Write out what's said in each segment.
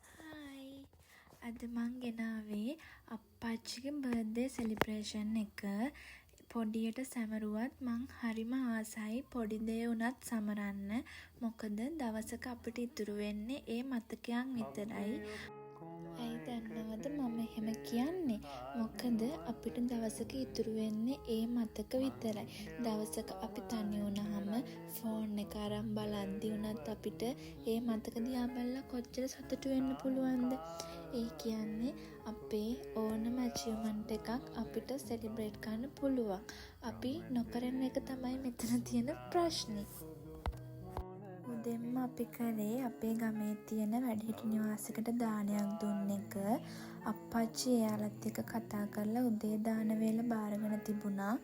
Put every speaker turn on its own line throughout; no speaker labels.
Hi. අද මං ගෙනාවේ අප්පච්චිගේ බර්ත්ඩේ සෙලිබ්‍රේෂන් එක. පොඩියට සැමරුවත් මං හරිම ආසයි පොඩි දේ වුණත් සමරන්න. මොකද දවසක අපිට ඉතුරු වෙන්නේ ඒ මතකයන් විතරයි. ඇයි දන්නවද මම එහෙම කියන්නේ? මොකද අපිට දවසක ඉතුරු වෙන්නේ ඒ මතක විතරයි. දවසක අපි තනි වුණාම ෆෝන් එක අරන් බලද්දි වුණත් අපිට ඒ මතක දිහා බලලා කොච්චර සතුටු වෙන්න පුළුවන්ද? ඒ කියන්නේ අපේ ඕනම ඇචීව්මන්ට් එකක් අපිට සෙලිබ්‍රේට් කරන්න පුළුවන්. අපි නොකරන එක තමයි මෙතන තියෙන ප්‍රශ්නේ. උදෙන්ම අපි කළේ අපේ ගමේ තියෙන වැඩිහිටි නිවාසෙකට දානයක් දුන්න එක. අප්පච්චි එයාලත් එක්ක කතා කරලා උදේ දාන වේල බාරගෙන තිබුණා.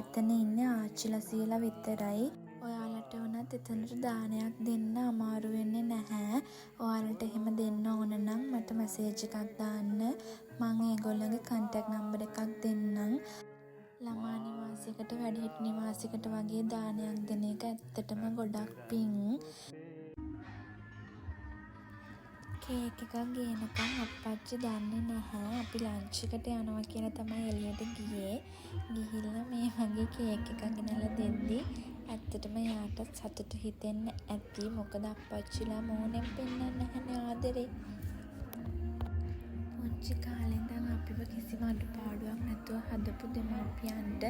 එතන ඉන්නේ ආච්චිලා සීලා විතරයි. ඔයාලට වුණත් එතනට දානයක් දෙන්න අමාරු වෙන්නේ නැහැ. ඔයාලට එහෙම දෙන්න ඕන නම් මට මැසේජ් එකක් දාන්න. මං ඒගොල්ලන්ගේ කන්ටැක්ට් නම්බර් එකක් දෙන්නම්. ළමා නිවාසයකට වැඩිහිටි නිවාසයකට වගේ දානයක් දෙන එක ඇත්තටම ගොඩක් පිං. කේක් එකක් ගේනකම් අප්පච්චි දන්නේ නැහැ අපි ලන්ච් එකට යනවා කියලා තමයි එළියට ගියේ. ගිහිල්ලා මේ වගේ කේක් එකක් ගෙනල්ලා දෙද්දි ඇත්තටම එයාට සතුටු හිතෙන්න ඇති. මොකද අප්පච්චිලා මූණෙන් පෙන්නන්නේ නැහැනේ ආදරේ. පුංචි කාලේ ඉඳන් අපිව කිසිම අඩුපාඩුවක් නැතුව හදපු දෙමව්පියන්ට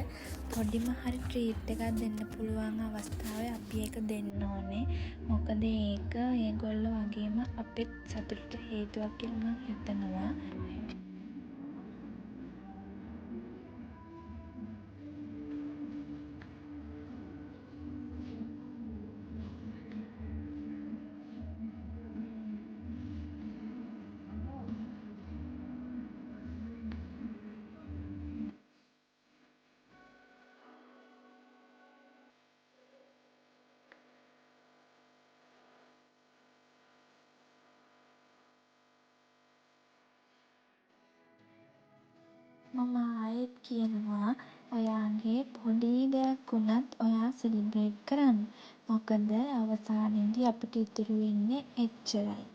පොඩිම හරි ට්‍රීට් එකක් දෙන්න පුළුවන් අවස්ථාවේ අපි ඒක දෙන්න ඕනේ. මොකද ඒක ඒගොල්ලෝ වගේම අපිත් සතුටට හේතුවක් කියලා මං හිතනවා. මම ආයෙත් කියනවා ඔයාගේ පොඩි දෙයක් වුණත් ඔයා සෙලිබ්‍රේට් කරන්න. මොකද අවසානයේදී අපිට ඉතුරු වෙන්නේ එච්චරයි.